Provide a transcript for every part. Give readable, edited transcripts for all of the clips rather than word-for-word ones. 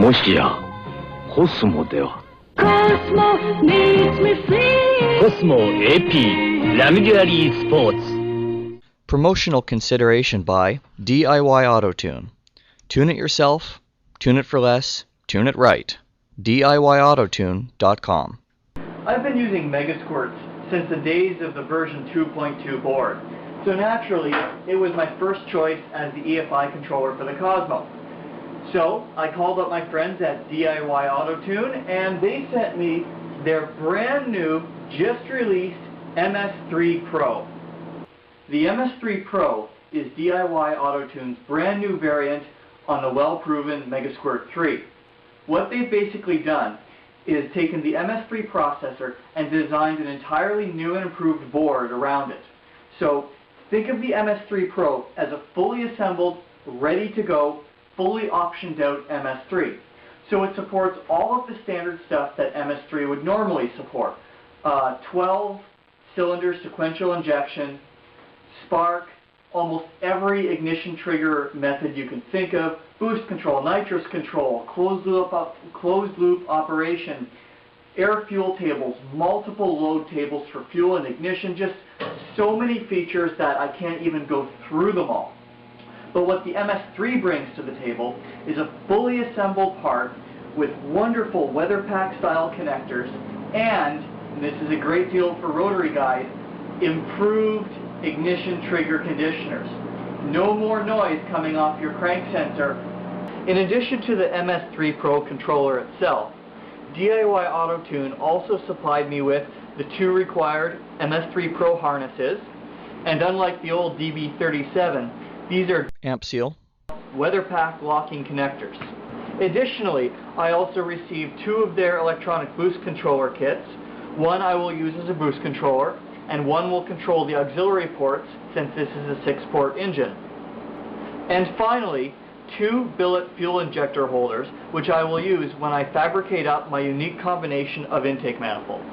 もしやコスモでは。 Cosmo needs me free. Cosmo AP Luxury Sports. Promotional consideration by DIY Auto Tune. Tune it yourself, tune it for less, tune it right. DIYAutotune.com. I've been using MegaSquirts since the days of the version 2.2 board. So naturally, it was my first choice as the EFI controller for the Cosmo. So I called up my friends at DIY Auto Tune, and they sent me their brand new, just released MS3 Pro. The MS3 Pro is DIY Auto Tune's brand new variant on the well-proven MegaSquirt 3. What they've basically done is taken the MS3 processor and designed an entirely new and improved board around it. So think of the MS3 Pro as a fully assembled, ready to go, fully optioned out MS3. So it supports all of the standard stuff that MS3 would normally support. 12 cylinder sequential injection, spark, almost every ignition trigger method you can think of, boost control, nitrous control, closed loop operation, air fuel tables, multiple load tables for fuel and ignition, just so many features that I can't even go through them all. But what the MS3 brings to the table is a fully assembled part with wonderful weather pack style connectors and this is a great deal for rotary guys, improved ignition trigger conditioners. No more noise coming off your crank sensor. In addition to the MS3 Pro controller itself, DIY Auto Tune also supplied me with the two required MS3 Pro harnesses, and unlike the old DB37, these are Amp seal. weather pack locking connectors. Additionally, I also received two of their electronic boost controller kits. One I will use as a boost controller, and one will control the auxiliary ports since this is a 6-port engine. And finally, two billet fuel injector holders, which I will use when I fabricate up my unique combination of intake manifolds.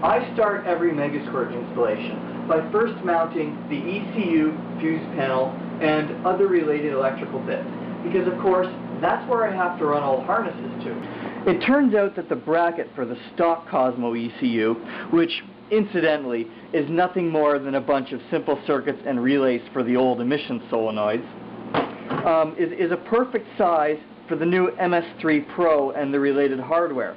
I start every MegaSquirt installation by first mounting the ECU, fuse panel, and other related electrical bits, because of course that's where I have to run all harnesses to. It turns out that the bracket for the stock Cosmo ECU, which incidentally is nothing more than a bunch of simple circuits and relays for the old emission solenoids, is a perfect size for the new MS3 Pro and the related hardware.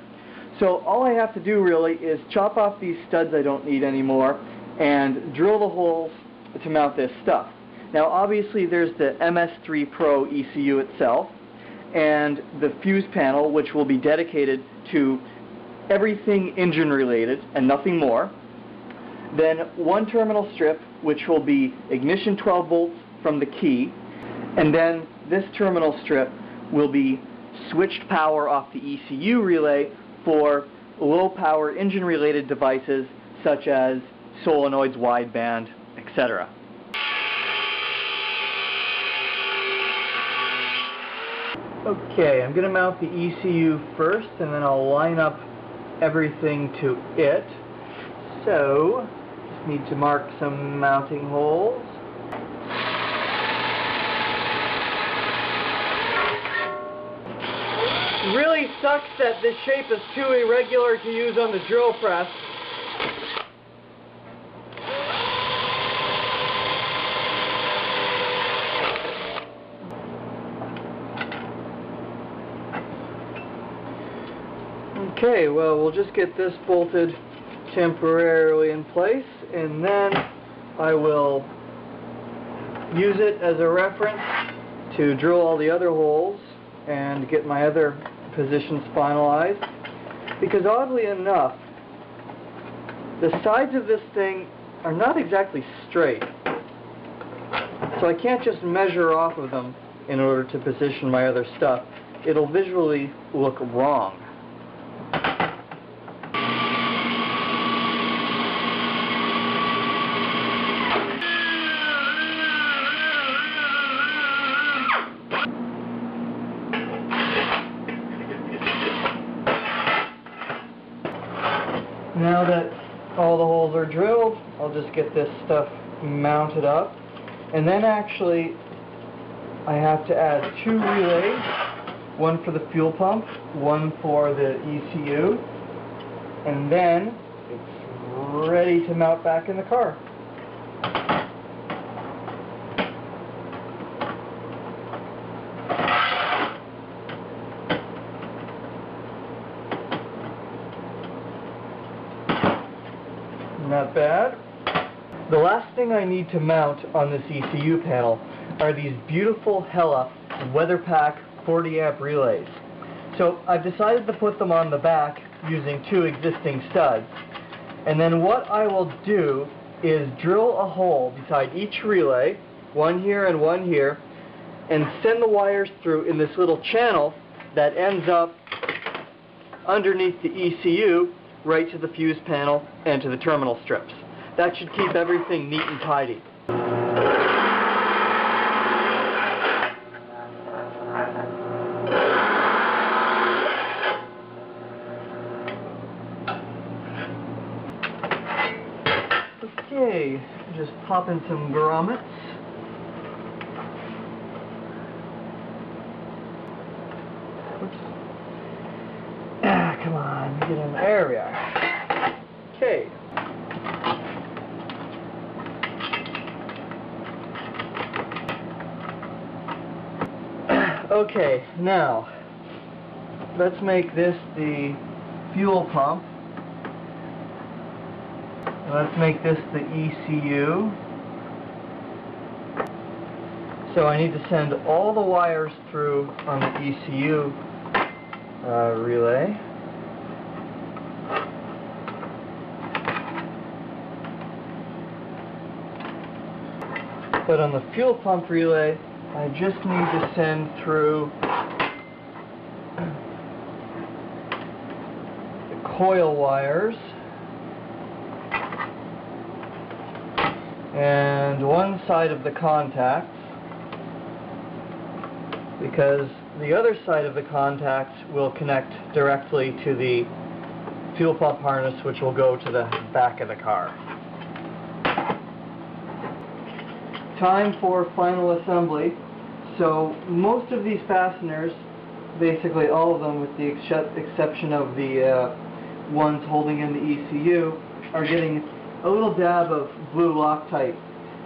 So all I have to do really is chop off these studs I don't need anymore and drill the holes to mount this stuff. Now obviously there's the MS3 Pro ECU itself and the fuse panel, which will be dedicated to everything engine related and nothing more. Then one terminal strip, which will be ignition 12 volts from the key, and then this terminal strip will be switched power off the ECU relay for low power engine related devices such as solenoids, wideband, etc. Okay, I'm going to mount the ECU first and then I'll line up everything to it. So, just need to mark some mounting holes. Really sucks that this shape is too irregular to use on the drill press. Okay, well, we'll just get this bolted temporarily in place, and then I will use it as a reference to drill all the other holes and get my other positions finalized, because oddly enough the sides of this thing are not exactly straight, so I can't just measure off of them in order to position my other stuff. It'll visually look wrong. Now that all the holes are drilled, I'll just get this stuff mounted up. And then actually, I have to add two relays one for the fuel pump, one for the ECU, and then it's ready to mount back in the car. Not bad. The last thing I need to mount on this ECU panel are these beautiful Hella WeatherPack 40 amp relays. So I've decided to put them on the back using two existing studs. And then what I will do is drill a hole beside each relay, one here and one here, and send the wires through in this little channel that ends up underneath the ECU right to the fuse panel and to the terminal strips. That should keep everything neat and tidy. Okay, just pop in some grommets. Come on, get in there. We are. Okay. Okay, now let's make this the fuel pump. Let's make this the ECU. So I need to send all the wires through on the ECU relay. But on the fuel pump relay, I just need to send through the coil wires and one side of the contacts, because the other side of the contacts will connect directly to the fuel pump harness, which will go to the back of the car. Time for final assembly. So most of these fasteners, basically all of them with the exception of the ones holding in the ECU, are getting a little dab of blue Loctite,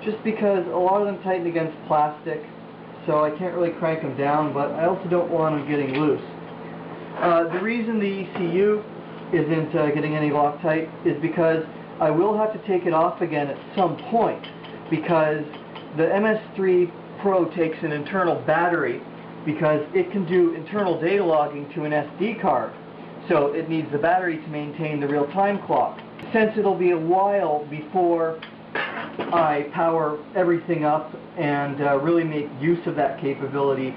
just because a lot of them tighten against plastic, so I can't really crank them down, but I also don't want them getting loose. The reason the ECU isn't getting any Loctite is because I will have to take it off again at some point, because the MS3-Pro takes an internal battery because it can do internal data logging to an SD card. So it needs the battery to maintain the real-time clock. Since it'll be a while before I power everything up and really make use of that capability,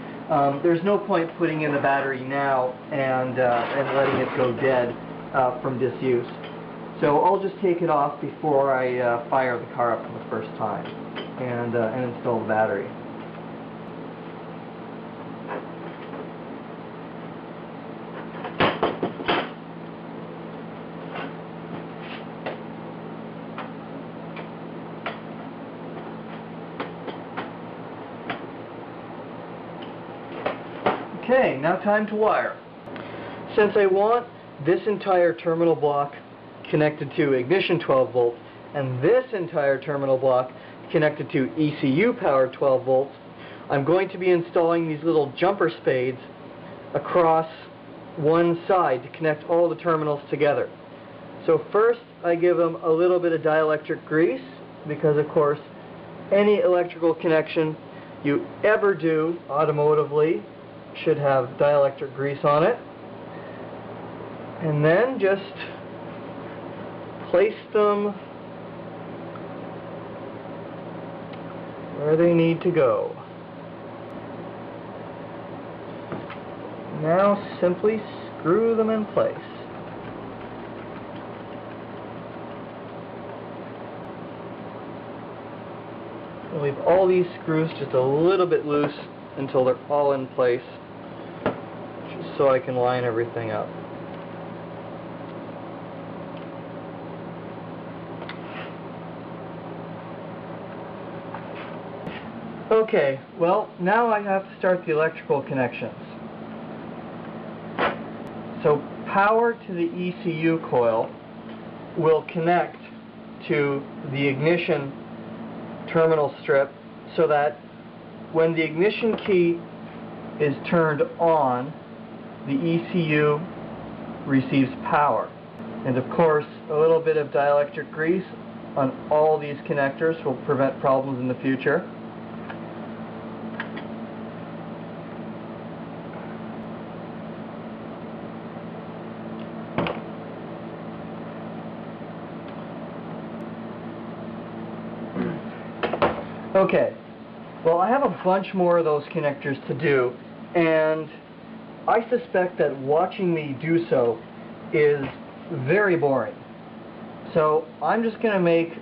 there's no point putting in the battery now and letting it go dead from disuse. So I'll just take it off before I fire the car up for the first time and install the battery. Okay, now time to wire. Since I want this entire terminal block connected to ignition 12 volts and this entire terminal block connected to ECU powered 12 volts, I'm going to be installing these little jumper spades across one side to connect all the terminals together. So first I give them a little bit of dielectric grease, because of course any electrical connection you ever do automotively should have dielectric grease on it. And then just place them where they need to go. Now simply screw them in place. I'll leave all these screws just a little bit loose until they're all in place, just so I can line everything up. Okay, well, now I have to start the electrical connections. So power to the ECU coil will connect to the ignition terminal strip so that when the ignition key is turned on, the ECU receives power. And of course, a little bit of dielectric grease on all these connectors will prevent problems in the future. Okay, well, I have a bunch more of those connectors to do, and I suspect that watching me do so is very boring. So I'm just going to make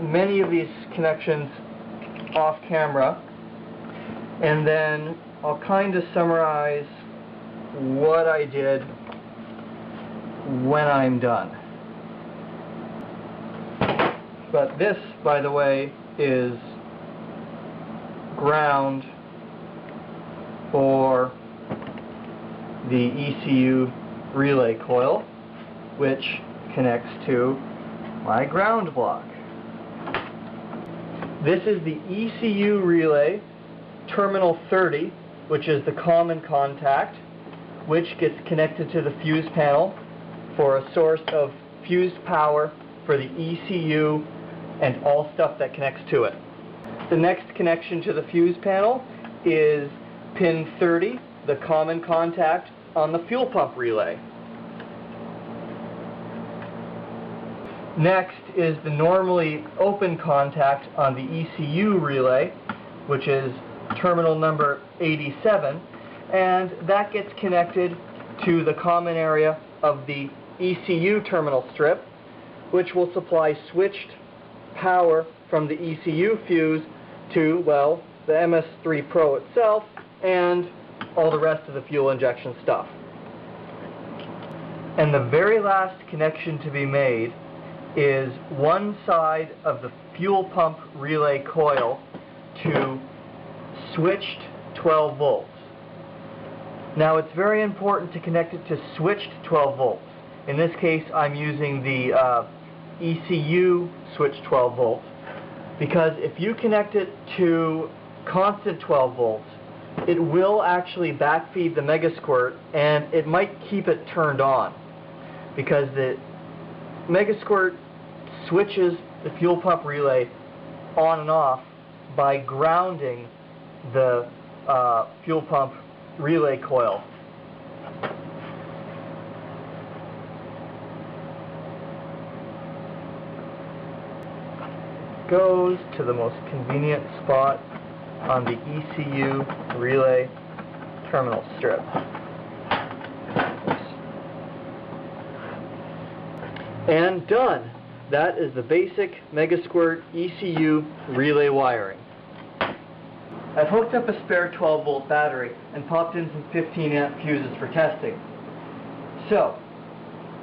many of these connections off camera, and then I'll kind of summarize what I did when I'm done. But this, by the way, is ground for the ECU relay coil, which connects to my ground block. This is the ECU relay terminal 30, which is the common contact, which gets connected to the fuse panel for a source of fused power for the ECU and all stuff that connects to it. The next connection to the fuse panel is pin 30, the common contact on the fuel pump relay. Next is the normally open contact on the ECU relay, which is terminal number 87, and that gets connected to the common area of the ECU terminal strip, which will supply switched power from the ECU fuse to, well, the MS3-Pro itself and all the rest of the fuel injection stuff. And the very last connection to be made is one side of the fuel pump relay coil to switched 12 volts. Now it's very important to connect it to switched 12 volts. In this case I'm using the ECU switched 12 volts, because if you connect it to constant 12 volts, it will actually backfeed the MegaSquirt, and it might keep it turned on, because the MegaSquirt switches the fuel pump relay on and off by grounding the fuel pump relay coil. Goes to the most convenient spot on the ECU relay terminal strip. And done! That is the basic MegaSquirt ECU relay wiring. I've hooked up a spare 12 volt battery and popped in some 15 amp fuses for testing. So,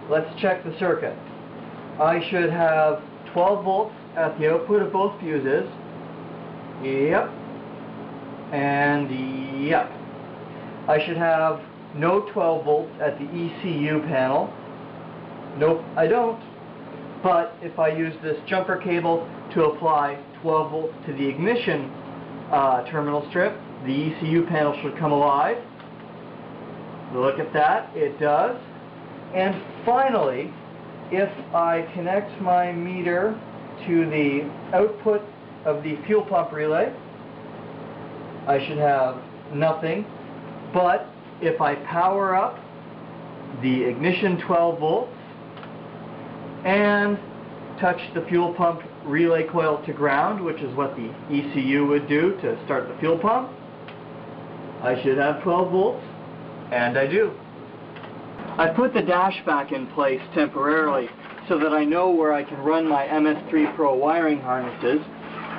let's check the circuit. I should have 12 volts at the output of both fuses. Yep. And yep. I should have no 12 volts at the ECU panel. Nope, I don't. But if I use this jumper cable to apply 12 volts to the ignition terminal strip, the ECU panel should come alive. Look at that, it does. And finally, if I connect my meter to the output of the fuel pump relay, I should have nothing. But if I power up the ignition 12 volts and touch the fuel pump relay coil to ground, which is what the ECU would do to start the fuel pump, I should have 12 volts, and I do. I put the dash back in place temporarily so that I know where I can run my MS3-Pro wiring harnesses.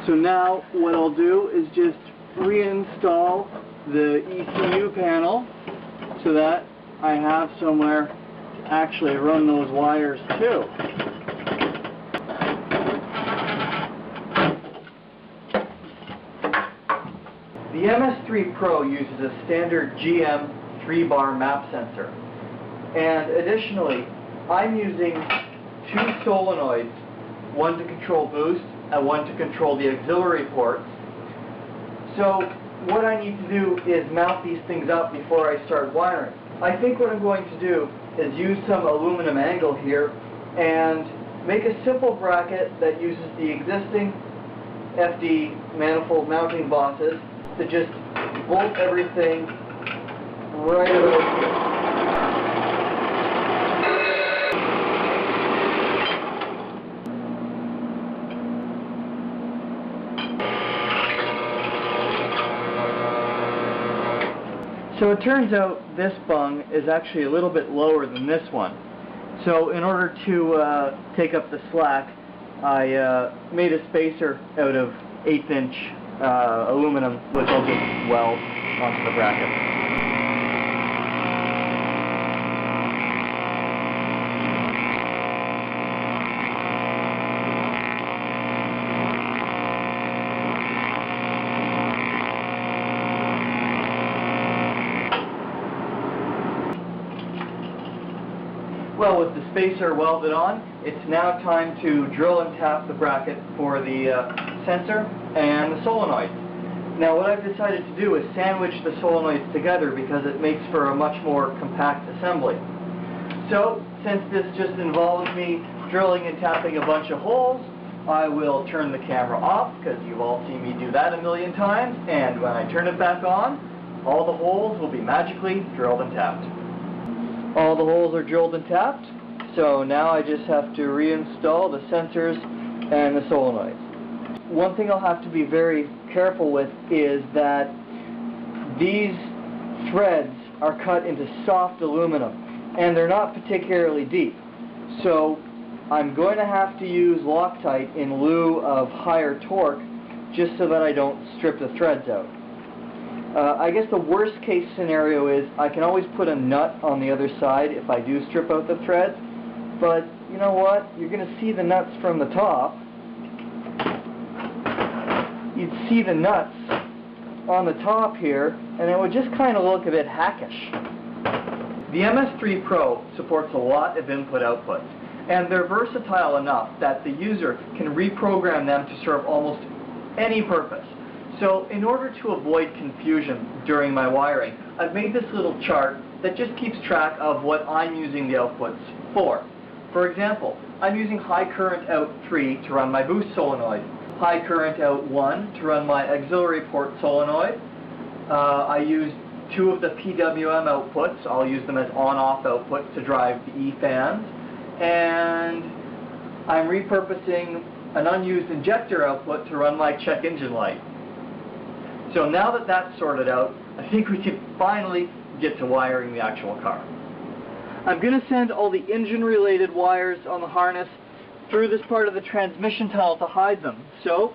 So now what I'll do is just reinstall the ECU panel so that I have somewhere to actually run those wires to. The MS3-Pro uses a standard GM 3-bar map sensor. And additionally, I'm using two solenoids, one to control boost and one to control the auxiliary ports. So what I need to do is mount these things up before I start wiring. I think what I'm going to do is use some aluminum angle here and make a simple bracket that uses the existing FD manifold mounting bosses to just bolt everything right about here. So it turns out this bung is actually a little bit lower than this one. So in order to take up the slack, I made a spacer out of 1/8" aluminum, which I'll just weld onto the bracket. Well, with the spacer welded on, it's now time to drill and tap the bracket for the sensor and the solenoid. Now what I've decided to do is sandwich the solenoids together because it makes for a much more compact assembly. So, since this just involves me drilling and tapping a bunch of holes, I will turn the camera off because you've all seen me do that a million times, and when I turn it back on, all the holes will be magically drilled and tapped. All the holes are drilled and tapped, so now I just have to reinstall the sensors and the solenoids. One thing I'll have to be very careful with is that these threads are cut into soft aluminum, and they're not particularly deep. So I'm going to have to use Loctite in lieu of higher torque just so that I don't strip the threads out. I guess the worst case scenario is I can always put a nut on the other side if I do strip out the threads, but you know what? You're going to see the nuts from the top. You'd see the nuts on the top here, and it would just kind of look a bit hackish. The MS3-Pro supports a lot of input-outputs, and they're versatile enough that the user can reprogram them to serve almost any purpose. So in order to avoid confusion during my wiring, I've made this little chart that just keeps track of what I'm using the outputs for. For example, I'm using high current out 3 to run my boost solenoid, high current out 1 to run my auxiliary port solenoid. I use 2 of the PWM outputs. I'll use them as on-off outputs to drive the E-fans. And I'm repurposing an unused injector output to run my check engine light. So now that that's sorted out, I think we can finally get to wiring the actual car. I'm going to send all the engine-related wires on the harness through this part of the transmission tunnel to hide them. So,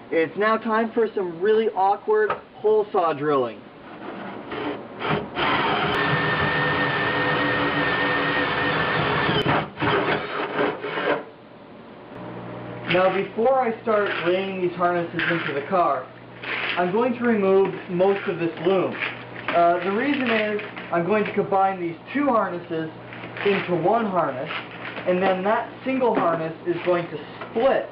it's now time for some really awkward hole saw drilling. Now before I start laying these harnesses into the car, I'm going to remove most of this loom. The reason is I'm going to combine these 2 harnesses into one harness, and then that single harness is going to split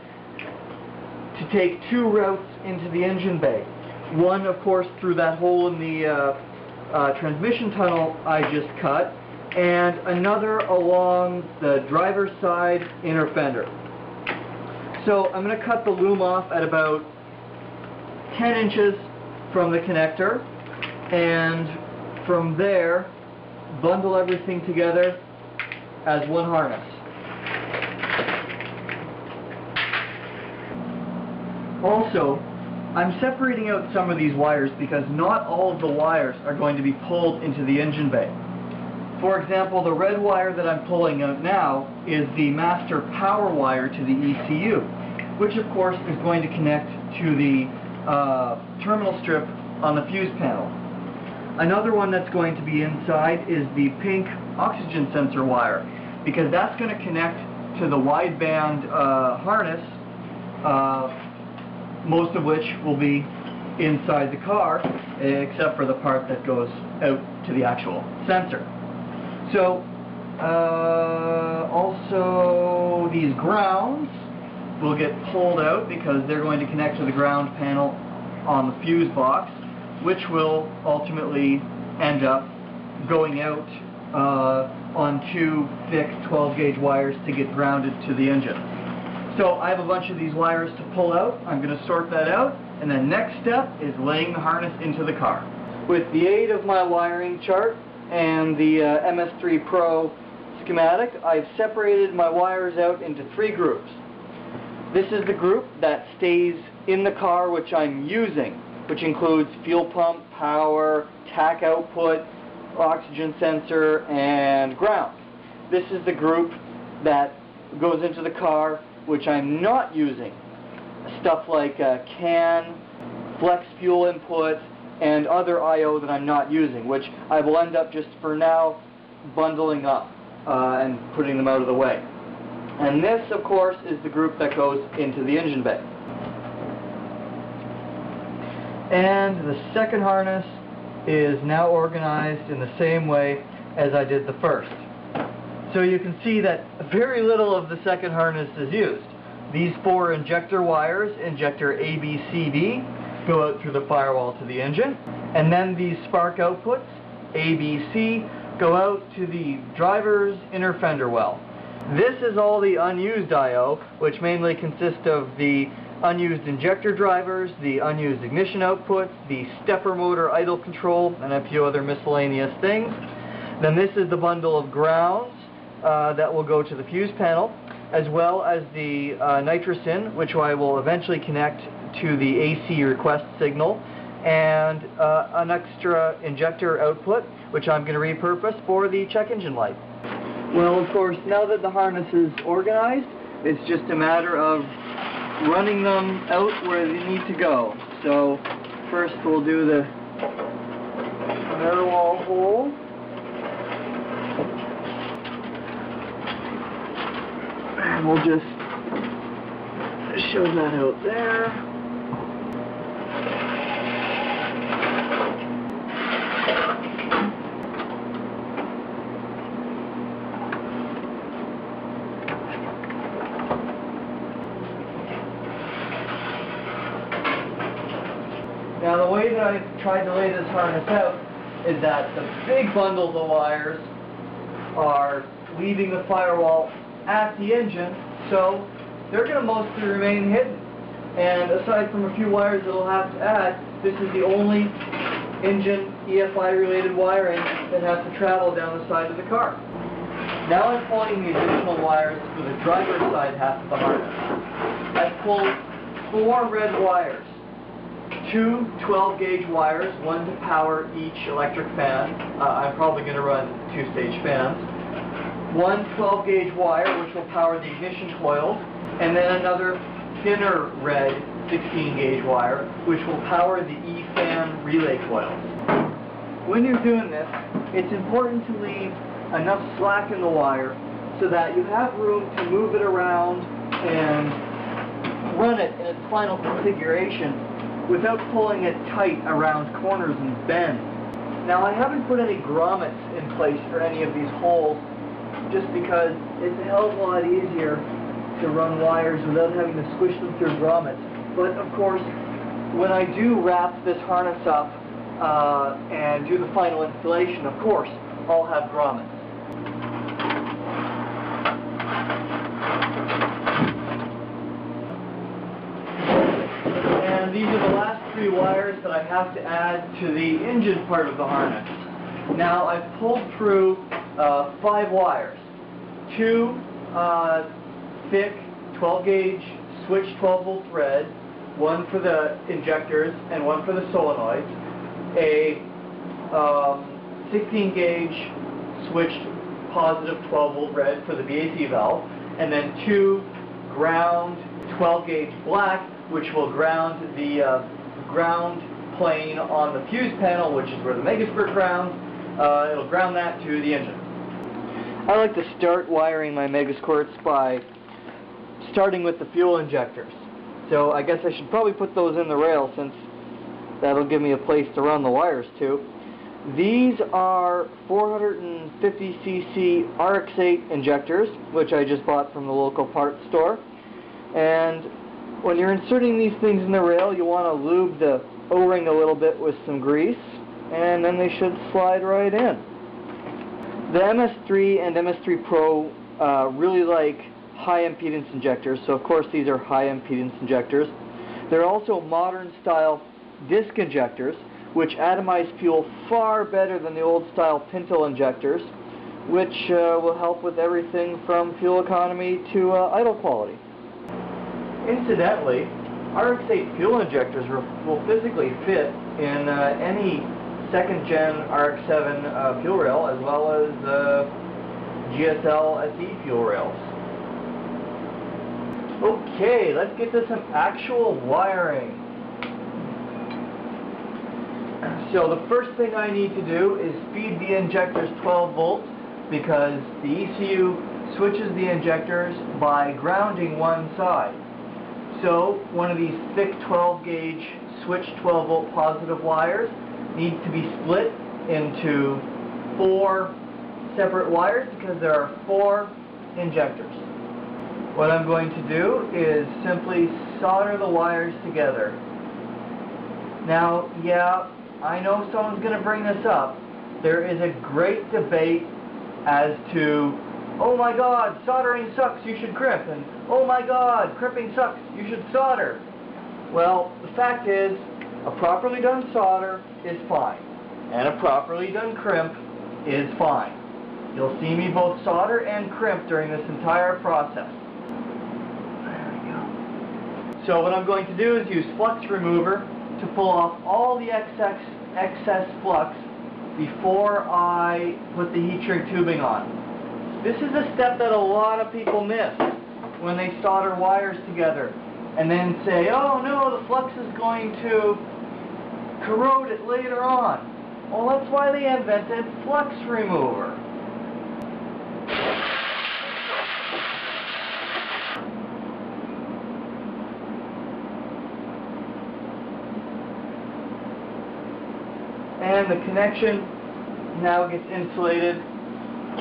to take 2 routes into the engine bay. One, of course, through that hole in the transmission tunnel I just cut, and another along the driver's side inner fender. So I'm going to cut the loom off at about 10 inches from the connector, and from there bundle everything together as one harness. Also, I'm separating out some of these wires because not all of the wires are going to be pulled into the engine bay. For example, the red wire that I'm pulling out now is the master power wire to the ECU, which of course is going to connect to the terminal strip on the fuse panel. Another one that's going to be inside is the pink oxygen sensor wire, because that's going to connect to the wideband harness, most of which will be inside the car, except for the part that goes out to the actual sensor. So Also, these grounds will get pulled out because they're going to connect to the ground panel on the fuse box, which will ultimately end up going out on two thick 12-gauge wires to get grounded to the engine. So I have a bunch of these wires to pull out. I'm going to sort that out, and then next step is laying the harness into the car. With the aid of my wiring chart and the MS3-Pro schematic, I've separated my wires out into 3 groups. This is the group that stays in the car which I'm using, which includes fuel pump, power, tach output, oxygen sensor, and ground. This is the group that goes into the car which I'm not using. Stuff like CAN, flex fuel input, and other I/O that I'm not using, which I will end up just for now bundling up and putting them out of the way. And this, of course, is the group that goes into the engine bay. And the second harness is now organized in the same way as I did the first. So you can see that very little of the second harness is used. These 4 injector wires, injector A, B, C, D, go out through the firewall to the engine. And then these spark outputs, A, B, C, go out to the driver's inner fender well. This is all the unused I/O, which mainly consists of the unused injector drivers, the unused ignition outputs, the stepper motor idle control, and a few other miscellaneous things. Then this is the bundle of grounds that will go to the fuse panel, as well as the nitrosin, which I will eventually connect to the AC request signal, and an extra injector output, which I'm going to repurpose for the check engine light. Well, of course, now that the harness is organized, it's just a matter of running them out where they need to go. So first we'll do the mirror wall hole. And we'll just show that out there. Now the way that I tried to lay this harness out is that the big bundles of wires are leaving the firewall at the engine, so they're going to mostly remain hidden. And aside from a few wires that I'll have to add, this is the only engine EFI related wiring that has to travel down the side of the car. Now I'm pulling the additional wires for the driver's side half of the harness. I've pulled 4 red wires. 2 12-gauge wires, one to power each electric fan. I'm probably going to run 2-stage fans. 1 12-gauge wire which will power the ignition coils, and then another thinner red 16-gauge wire which will power the E-fan relay coils. When you're doing this, it's important to leave enough slack in the wire so that you have room to move it around and run it in its final configuration without pulling it tight around corners and bends. Now I haven't put any grommets in place for any of these holes just because it's a hell of a lot easier to run wires without having to squish them through grommets. But of course, when I do wrap this harness up and do the final installation, of course, I'll have grommets. And these are the last 3 wires that I have to add to the engine part of the harness. Now I've pulled through 5 wires. 2 thick 12-gauge switch 12-volt thread, one for the injectors and one for the solenoids, a 16-gauge switched positive 12-volt red for the BAC valve, and then 2 ground 12-gauge black, which will ground the ground plane on the fuse panel, which is where the MegaSquirt grounds. It'll ground that to the engine. I like to start wiring my MegaSquirts by starting with the fuel injectors. So I guess I should probably put those in the rail since that'll give me a place to run the wires to. These are 450cc RX-8 injectors, which I just bought from the local parts store. And when you're inserting these things in the rail, you want to lube the O-ring a little bit with some grease, and then they should slide right in. The MS3 and MS3-Pro really like high impedance injectors, so of course these are high impedance injectors. They're also modern style disc injectors, which atomize fuel far better than the old style pintle injectors, which will help with everything from fuel economy to idle quality. Incidentally, RX-8 fuel injectors will physically fit in any second-gen RX-7 fuel rail, as well as GSL SE fuel rails. Okay, let's get to some actual wiring. So the first thing I need to do is feed the injectors 12 volts, because the ECU switches the injectors by grounding one side. So one of these thick 12 gauge switched 12 volt positive wires needs to be split into 4 separate wires, because there are 4 injectors. What I'm going to do is simply solder the wires together. Now, yeah, I know someone's going to bring this up. There is a great debate as to, oh my god, soldering sucks, you should crimp, and oh my god, crimping sucks, you should solder. Well, the fact is, a properly done solder is fine, and a properly done crimp is fine. You'll see me both solder and crimp during this entire process. There we go. So what I'm going to do is use flux remover to pull off all the excess flux before I put the heat shrink tubing on. This is a step that a lot of people miss when they solder wires together and then say, oh no, the flux is going to corrode it later on. Well, that's why they invented flux remover. And the connection now gets insulated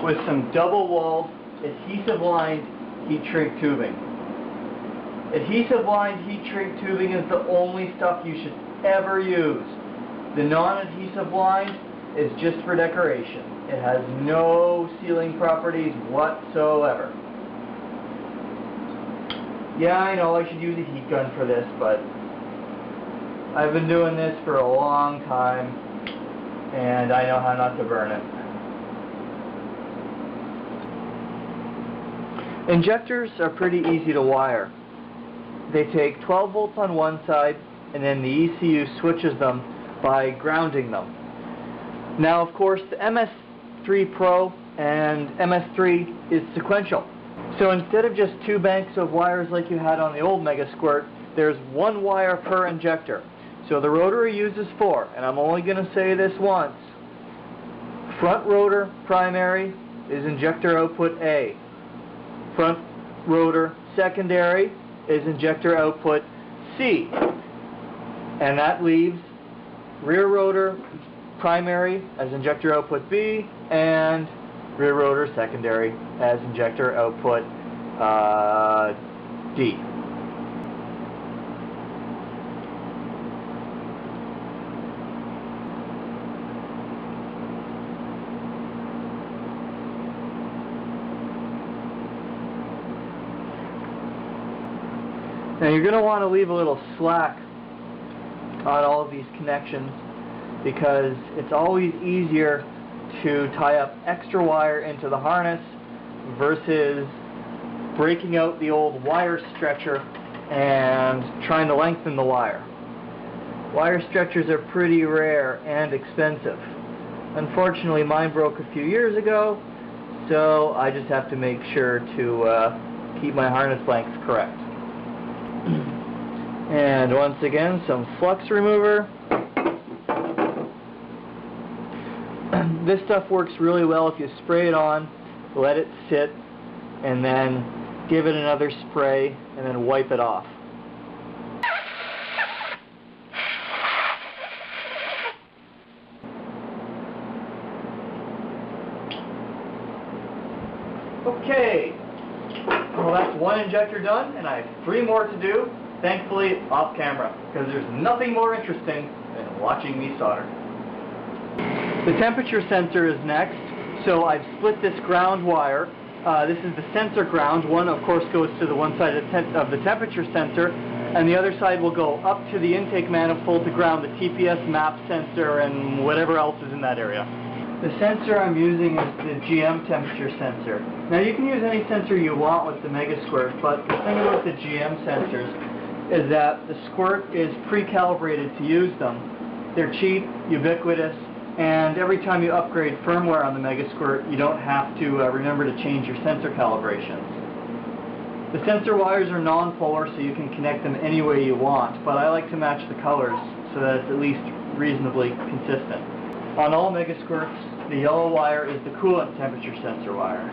with some double-walled, adhesive-lined heat shrink tubing. Adhesive-lined heat shrink tubing is the only stuff you should ever use. The non-adhesive lined is just for decoration. It has no sealing properties whatsoever. Yeah, I know I should use a heat gun for this, but I've been doing this for a long time, and I know how not to burn it. Injectors are pretty easy to wire. They take 12 volts on one side, and then the ECU switches them by grounding them. Now, of course, the MS3-Pro and MS3 is sequential. So instead of just 2 banks of wires like you had on the old MegaSquirt, there's 1 wire per injector. So the rotary uses 4, and I'm only going to say this once. Front rotor primary is injector output A. Front rotor secondary is injector output C. And that leaves rear rotor primary as injector output B, and rear rotor secondary as injector output D. Now you're going to want to leave a little slack on all of these connections, because it's always easier to tie up extra wire into the harness versus breaking out the old wire stretcher and trying to lengthen the wire. Wire stretchers are pretty rare and expensive. Unfortunately, mine broke a few years ago, so I just have to make sure to keep my harness lengths correct. And once again, some flux remover. This stuff works really well if you spray it on, let it sit, and then give it another spray, and then wipe it off. Okay, well that's one injector done, and I have 3 more to do, thankfully off camera, because there's nothing more interesting than watching me solder. The temperature sensor is next, so I've split this ground wire. This is the sensor ground. One, of course, goes to the one side of the temperature sensor, and the other side will go up to the intake manifold to ground the TPS map sensor and whatever else is in that area. The sensor I'm using is the GM temperature sensor. Now you can use any sensor you want with the MegaSquirt, but the thing about the GM sensors is that the Squirt is pre-calibrated to use them. They're cheap, ubiquitous, and every time you upgrade firmware on the MegaSquirt, you don't have to remember to change your sensor calibrations. The sensor wires are non-polar, so you can connect them any way you want, but I like to match the colors so that it's at least reasonably consistent. On all MegaSquirts, the yellow wire is the coolant temperature sensor wire.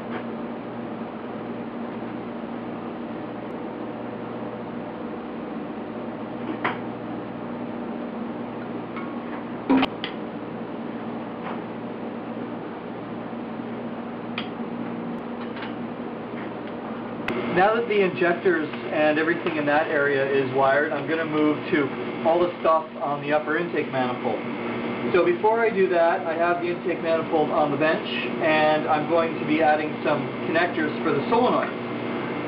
Now that the injectors and everything in that area is wired, I'm going to move to all the stuff on the upper intake manifold. So before I do that, I have the intake manifold on the bench, and I'm going to be adding some connectors for the solenoid.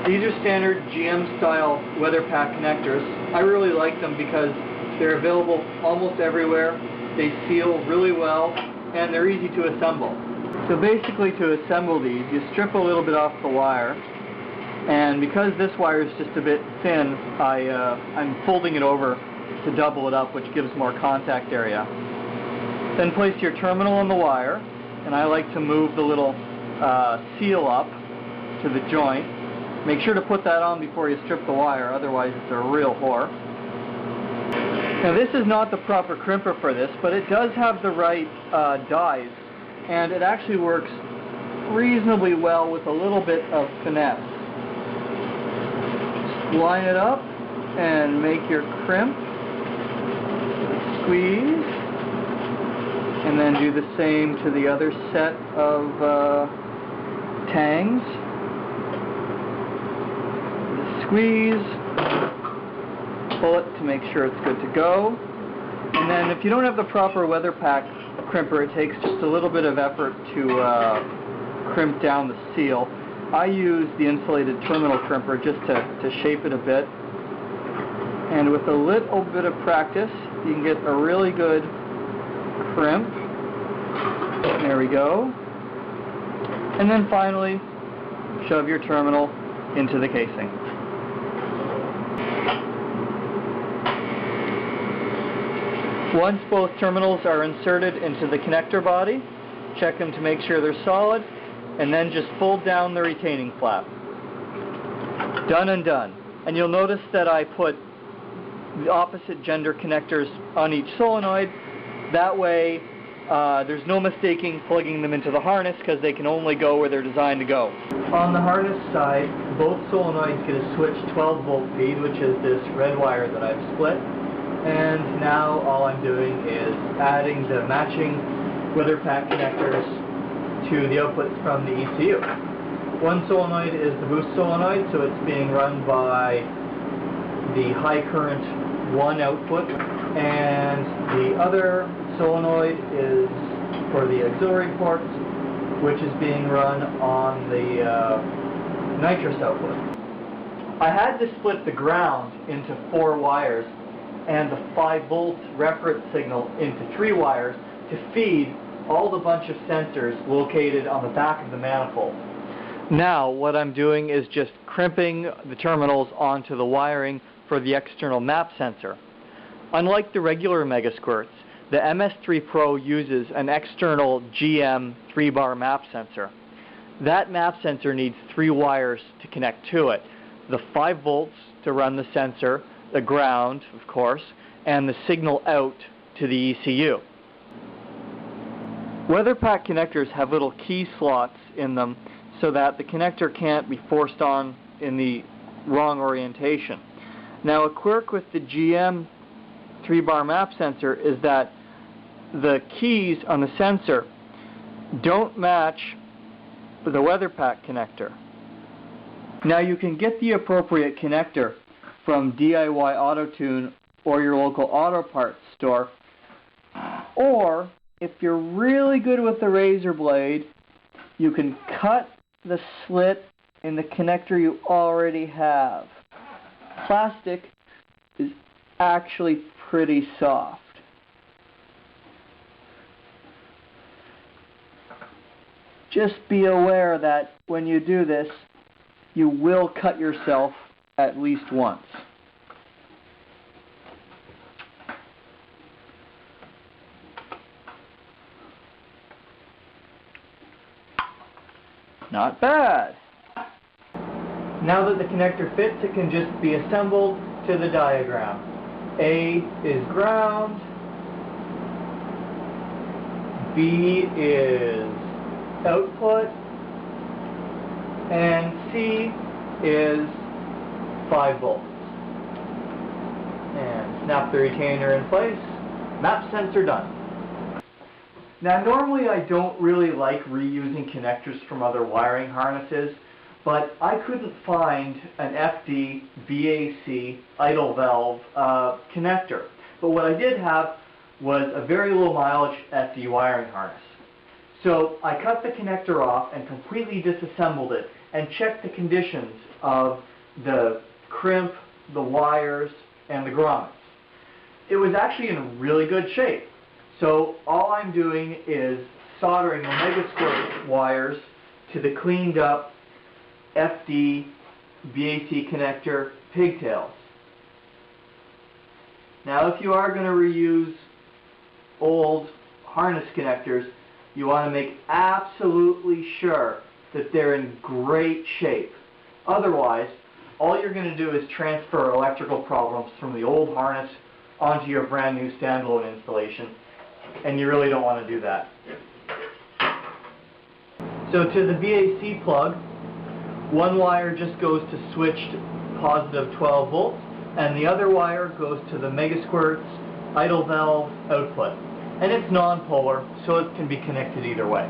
These are standard GM style weather pack connectors. I really like them because they're available almost everywhere, they seal really well, and they're easy to assemble. So basically, to assemble these, you strip a little bit off the wire, and because this wire is just a bit thin, I'm folding it over to double it up, which gives more contact area. Then place your terminal on the wire, and I like to move the little seal up to the joint. Make sure to put that on before you strip the wire, otherwise it's a real whore. Now this is not the proper crimper for this, but it does have the right dies, and it actually works reasonably well with a little bit of finesse. Line it up and make your crimp, squeeze, and then do the same to the other set of tangs. Squeeze, pull it to make sure it's good to go, and then if you don't have the proper weather pack crimper, it takes just a little bit of effort to crimp down the seal. I use the insulated terminal crimper just to shape it a bit, and with a little bit of practice you can get a really good crimp. There we go. And then finally shove your terminal into the casing. Once both terminals are inserted into the connector body, check them to make sure they're solid, and then just fold down the retaining flap. Done and done. And you'll notice that I put the opposite gender connectors on each solenoid. That way there's no mistaking plugging them into the harness, because they can only go where they're designed to go. On the harness side, both solenoids get a switch 12-volt feed, which is this red wire that I've split. And now all I'm doing is adding the matching weather pack connectors to the outputs from the ECU. One solenoid is the boost solenoid, so it's being run by the high current 1 output, and the other solenoid is for the auxiliary ports, which is being run on the nitrous output. I had to split the ground into 4 wires and the 5-volt reference signal into 3 wires to feed all the bunch of sensors located on the back of the manifold. Now what I'm doing is just crimping the terminals onto the wiring for the external map sensor. Unlike the regular MegaSquirts, the MS3-Pro uses an external GM 3-bar map sensor. That map sensor needs 3 wires to connect to it. The 5 volts to run the sensor, the ground, of course, and the signal out to the ECU. Weather pack connectors have little key slots in them so that the connector can't be forced on in the wrong orientation. Now, a quirk with the GM 3-bar map sensor is that the keys on the sensor don't match the weather pack connector. Now you can get the appropriate connector from DIY Auto Tune or your local auto parts store, or if you're really good with the razor blade, you can cut the slit in the connector you already have. Plastic is actually pretty soft. Just be aware that when you do this, you will cut yourself at least once. Not bad. Now that the connector fits, it can just be assembled to the diagram. A is ground, B is output, and C is 5 volts. And snap the retainer in place. Map sensor done. Now normally I don't really like reusing connectors from other wiring harnesses, but I couldn't find an FD VAC idle valve connector. But what I did have was a very low mileage FD wiring harness. So I cut the connector off and completely disassembled it and checked the conditions of the crimp, the wires, and the grommets. It was actually in really good shape. So all I'm doing is soldering the MegaSquirt wires to the cleaned up FD VAC connector pigtails. Now if you are going to reuse old harness connectors, you want to make absolutely sure that they're in great shape. Otherwise, all you're going to do is transfer electrical problems from the old harness onto your brand new standalone installation, and you really don't want to do that. So to the VAC plug, one wire just goes to switched positive 12 volts, and the other wire goes to the MegaSquirt's idle valve output. And it's non-polar, so it can be connected either way.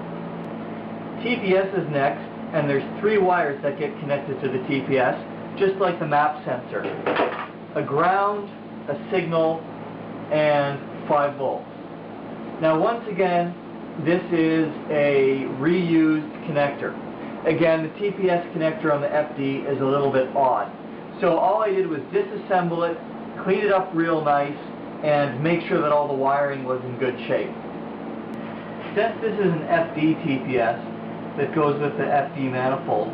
TPS is next, and there's 3 wires that get connected to the TPS, just like the map sensor. A ground, a signal, and 5 volts. Now once again, this is a reused connector. Again, the TPS connector on the FD is a little bit odd. So all I did was disassemble it, clean it up real nice, and make sure that all the wiring was in good shape. Since this is an FD TPS that goes with the FD manifold,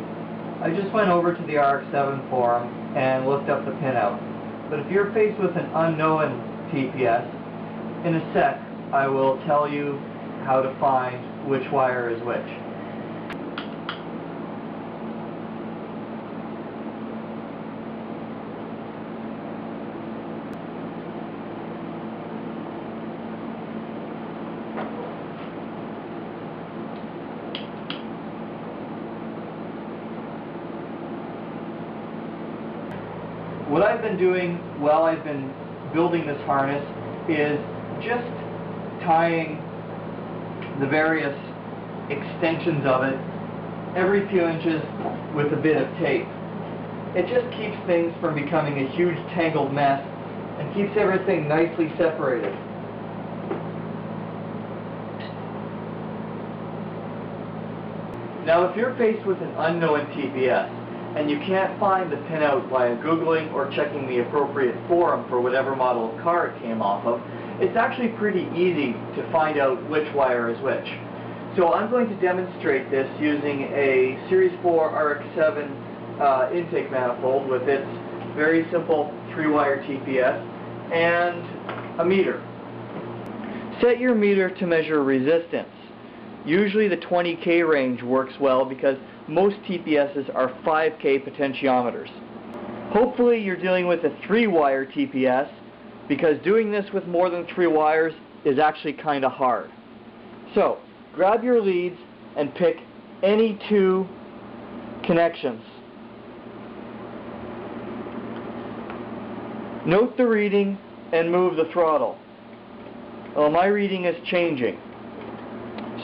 I just went over to the RX-7 forum and looked up the pinout. But if you're faced with an unknown TPS, in a sec I will tell you how to find which wire is which. What I've been doing while I've been building this harness is just tying the various extensions of it every few inches with a bit of tape. It just keeps things from becoming a huge tangled mess and keeps everything nicely separated. Now if you're faced with an unknown TPS, and you can't find the pinout via Googling or checking the appropriate forum for whatever model of car it came off of, it's actually pretty easy to find out which wire is which. So I'm going to demonstrate this using a Series 4 RX-7 intake manifold with its very simple 3-wire TPS and a meter. Set your meter to measure resistance. Usually the 20K range works well because most TPSs are 5K potentiometers. Hopefully you're dealing with a 3-wire TPS because doing this with more than 3 wires is actually kind of hard. So grab your leads and pick any 2 connections. Note the reading and move the throttle. Well, my reading is changing.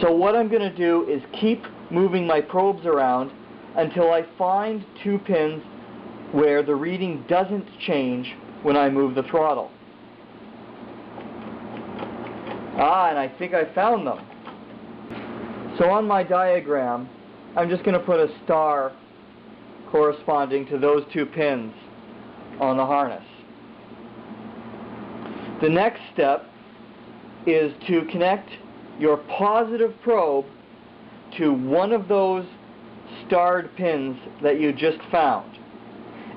So what I'm going to do is keep moving my probes around until I find 2 pins where the reading doesn't change when I move the throttle. And I think I found them. So on my diagram, I'm just going to put a star corresponding to those 2 pins on the harness. The next step is to connect your positive probe to one of those starred pins that you just found,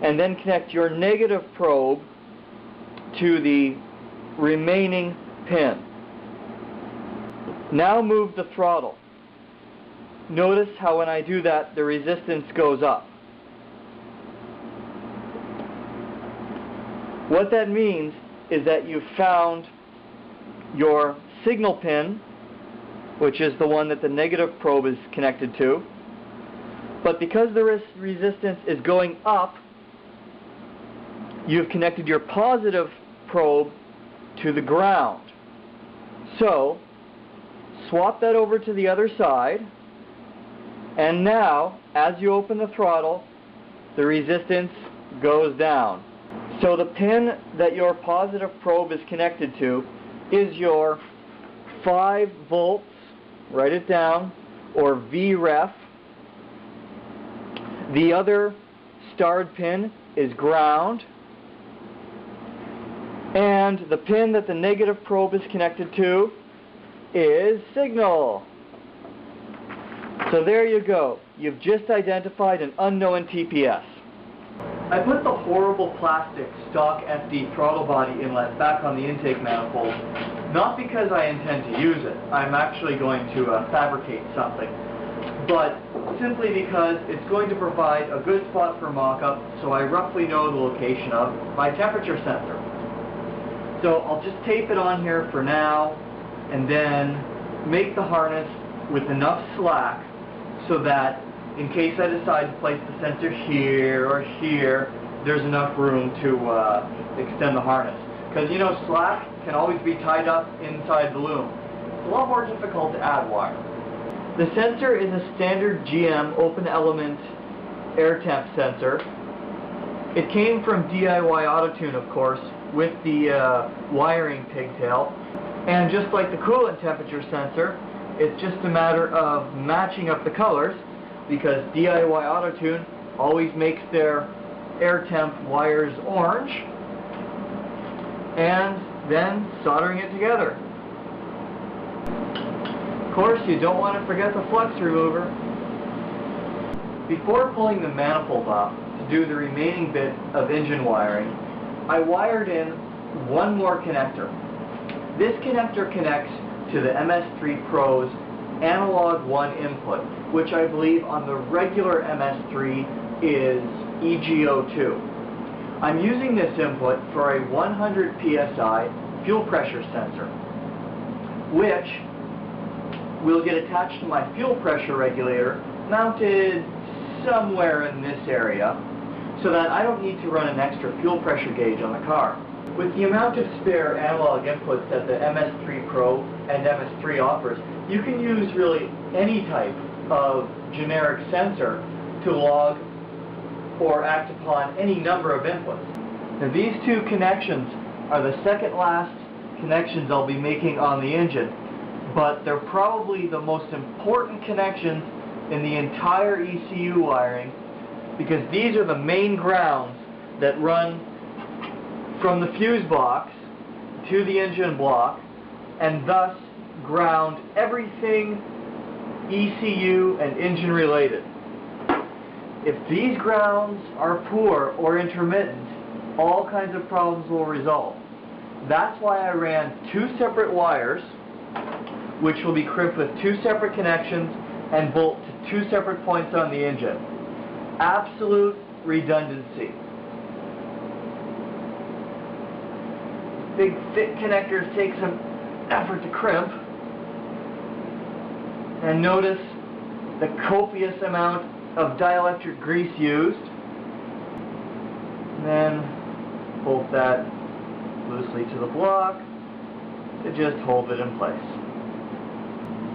and then connect your negative probe to the remaining pin. Now move the throttle. Notice how when I do that, the resistance goes up. What that means is that you've found your signal pin, which is the one that the negative probe is connected to, but because the resistance is going up, you've connected your positive probe to the ground. So, swap that over to the other side, and now, as you open the throttle, the resistance goes down. So the pin that your positive probe is connected to is your 5 volts, write it down, or VREF. The other starred pin is ground, and the pin that the negative probe is connected to is signal. So there you go. You've just identified an unknown TPS. I put the horrible plastic stock FD throttle body inlet back on the intake manifold, not because I intend to use it. I'm actually going to fabricate something, but simply because it's going to provide a good spot for mock-up, so I roughly know the location of my temperature sensor. So I'll just tape it on here for now, and then make the harness with enough slack so that in case I decide to place the sensor here or here, there's enough room to extend the harness. Because, you know, slack can always be tied up inside the loom. It's a lot more difficult to add wire. The sensor is a standard GM open element air temp sensor. It came from DIY AutoTune, of course, with the wiring pigtail. And just like the coolant temperature sensor, it's just a matter of matching up the colors, because DIY AutoTune always makes their air temp wires orange, and then soldering it together. Of course, you don't want to forget the flux remover. Before pulling the manifold off to do the remaining bit of engine wiring, I wired in one more connector. This connector connects to the MS3-Pro's analog 1 input, which I believe on the regular MS3 is EGO2. I'm using this input for a 100 psi fuel pressure sensor, which will get attached to my fuel pressure regulator, mounted somewhere in this area, so that I don't need to run an extra fuel pressure gauge on the car. With the amount of spare analog inputs that the MS3-Pro and MS3 offers, you can use really any type of generic sensor to log or act upon any number of inputs. Now, these 2 connections are the second last connections I'll be making on the engine, but they're probably the most important connections in the entire ECU wiring, because these are the main grounds that run from the fuse box to the engine block, and thus ground everything ECU and engine related. If these grounds are poor or intermittent, all kinds of problems will result. That's why I ran 2 separate wires, which will be crimped with 2 separate connections and bolt to 2 separate points on the engine. Absolute redundancy. Big thick connectors take some effort to crimp. And notice the copious amount of dielectric grease used. And then bolt that loosely to the block to just hold it in place.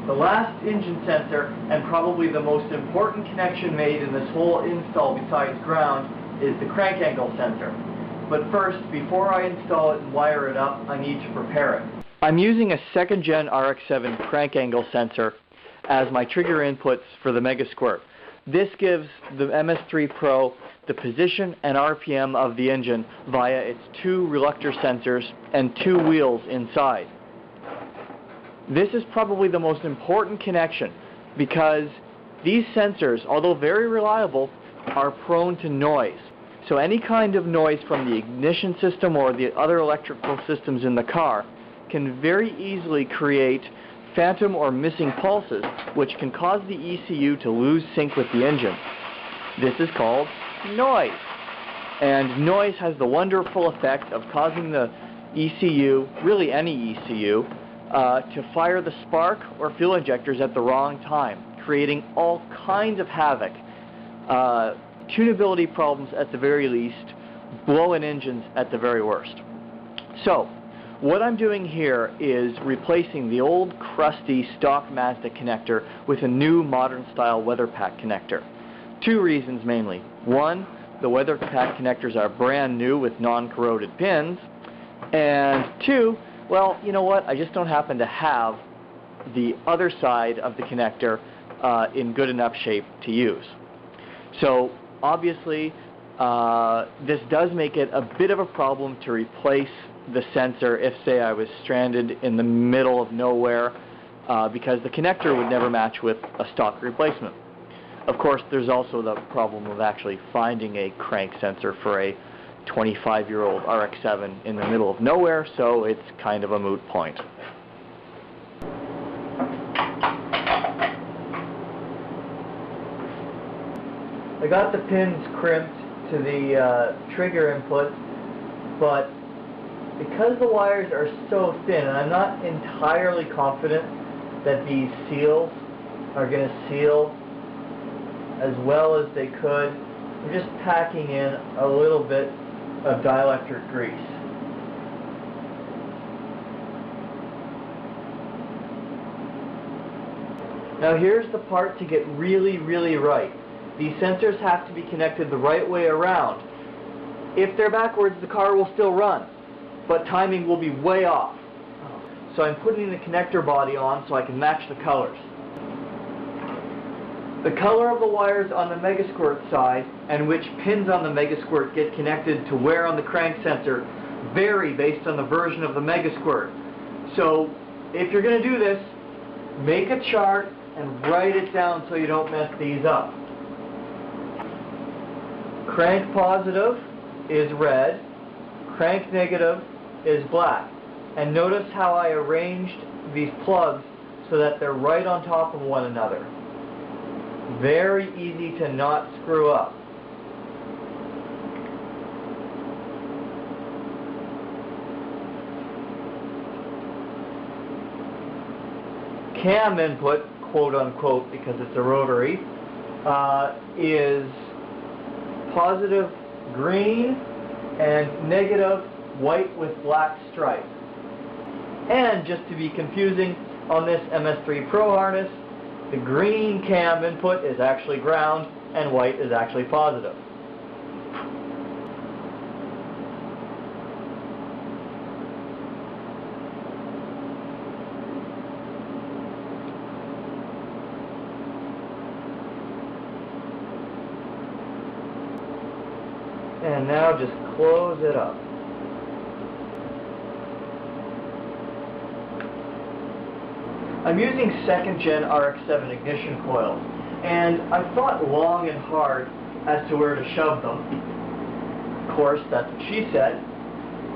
The last engine sensor, and probably the most important connection made in this whole install besides ground, is the crank angle sensor. But first, before I install it and wire it up, I need to prepare it. I'm using a 2nd gen RX-7 crank angle sensor as my trigger inputs for the MegaSquirt. This gives the MS3-Pro the position and RPM of the engine via its 2 reluctor sensors and 2 wheels inside. This is probably the most important connection because these sensors, although very reliable, are prone to noise. So any kind of noise from the ignition system or the other electrical systems in the car can very easily create phantom or missing pulses, which can cause the ECU to lose sync with the engine. This is called noise. And noise has the wonderful effect of causing the ECU, really any ECU, to fire the spark or fuel injectors at the wrong time, creating all kinds of havoc. Tunability problems at the very least, blow-in engines at the very worst. So, what I'm doing here is replacing the old crusty stock Mazda connector with a new modern style weather pack connector. 2 reasons mainly. 1, the weather pack connectors are brand new with non-corroded pins, and 2, well, you know what, I just don't happen to have the other side of the connector in good enough shape to use. So obviously this does make it a bit of a problem to replace the sensor if, say, I was stranded in the middle of nowhere because the connector would never match with a stock replacement. Of course, there's also the problem of actually finding a crank sensor for a 25-year-old RX-7 in the middle of nowhere, so it's kind of a moot point. I got the pins crimped to the trigger input, but because the wires are so thin, and I'm not entirely confident that these seals are going to seal as well as they could, I'm just packing in a little bit of dielectric grease. Now here's the part to get really, really right. These sensors have to be connected the right way around. If they're backwards, the car will still run, but timing will be way off. So I'm putting the connector body on so I can match the colors. The color of the wires on the MegaSquirt side and which pins on the MegaSquirt get connected to where on the crank sensor vary based on the version of the MegaSquirt. So if you're going to do this, make a chart and write it down so you don't mess these up. Crank positive is red, crank negative is black. And notice how I arranged these plugs so that they're right on top of one another. Very easy to not screw up. Cam input, quote unquote, because it's a rotary, is positive green and negative white with black stripe. And just to be confusing, on this MS3-Pro harness, the green cam input is actually ground and white is actually positive. And now just close it up. I'm using 2nd gen RX-7 ignition coils, and I thought long and hard as to where to shove them. Of course, that's what she said.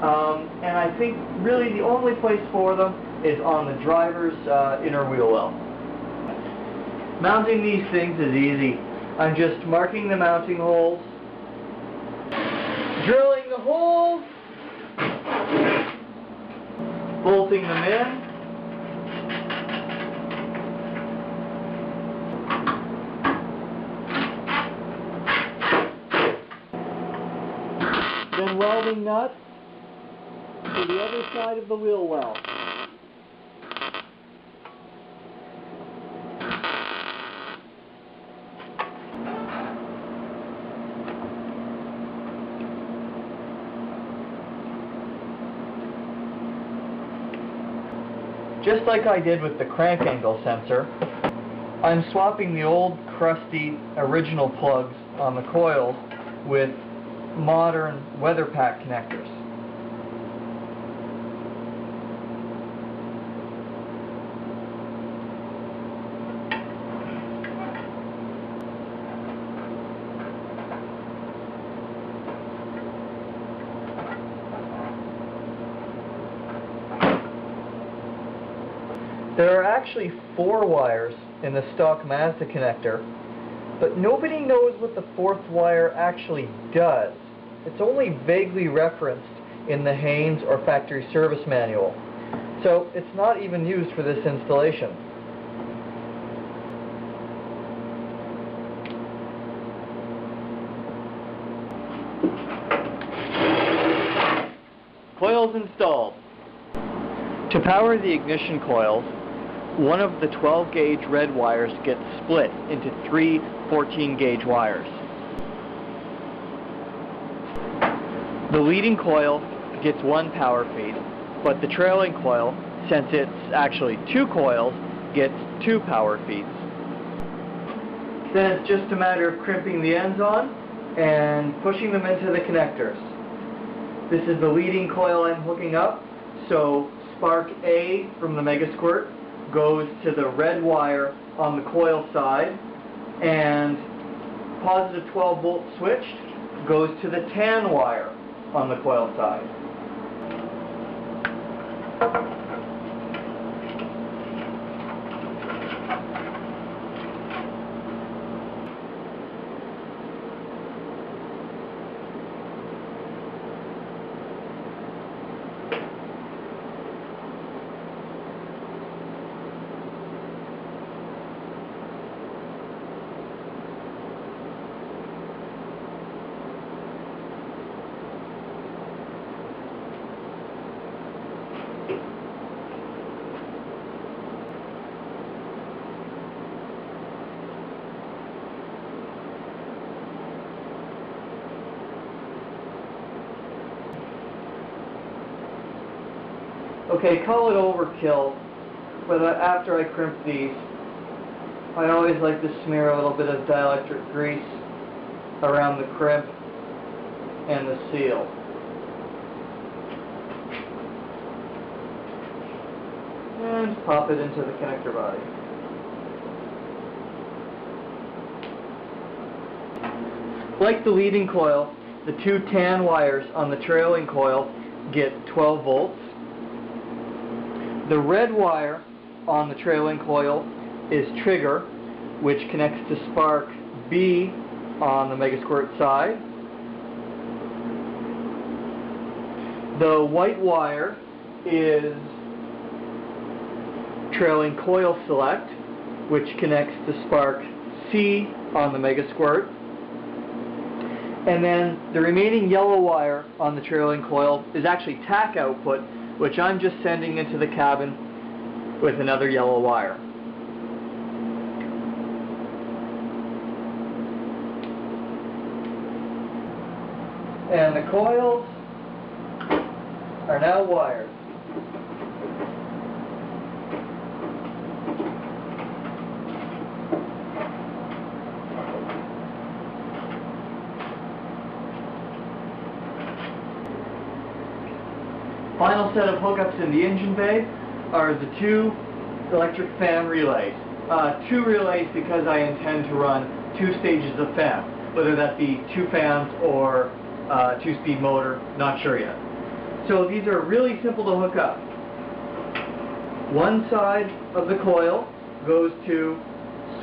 And I think really the only place for them is on the driver's inner wheel well. Mounting these things is easy. I'm just marking the mounting holes, drilling the holes, bolting them in, then welding nuts to the other side of the wheel well. just like I did with the crank angle sensor, I'm swapping the old crusty original plugs on the coils with modern weather pack connectors. There are actually 4 wires in the stock Mazda connector, but nobody knows what the 4th wire actually does. It's only vaguely referenced in the Haynes or factory service manual, so it's not even used for this installation. Coils installed. To power the ignition coils, one of the 12-gauge red wires gets split into 3 14-gauge wires. The leading coil gets 1 power feed, but the trailing coil, since it's actually 2 coils, gets 2 power feeds. Then it's just a matter of crimping the ends on and pushing them into the connectors. This is the leading coil I'm hooking up, so spark A from the MegaSquirt goes to the red wire on the coil side, and positive 12 volt switched goes to the tan wire on the coil side. Okay, call it overkill, but after I crimp these, I always like to smear a little bit of dielectric grease around the crimp and the seal. And pop it into the connector body. Like the leading coil, the 2 tan wires on the trailing coil get 12 volts. The red wire on the trailing coil is trigger, which connects to spark B on the MegaSquirt side. The white wire is trailing coil select, which connects to spark C on the MegaSquirt. And then the remaining yellow wire on the trailing coil is actually tack output, which I'm just sending into the cabin with another yellow wire. And the coils are now wired. Final set of hookups in the engine bay are the 2 electric fan relays. 2 relays because I intend to run 2 stages of fan, whether that be 2 fans or 2-speed motor, not sure yet. So these are really simple to hook up. One side of the coil goes to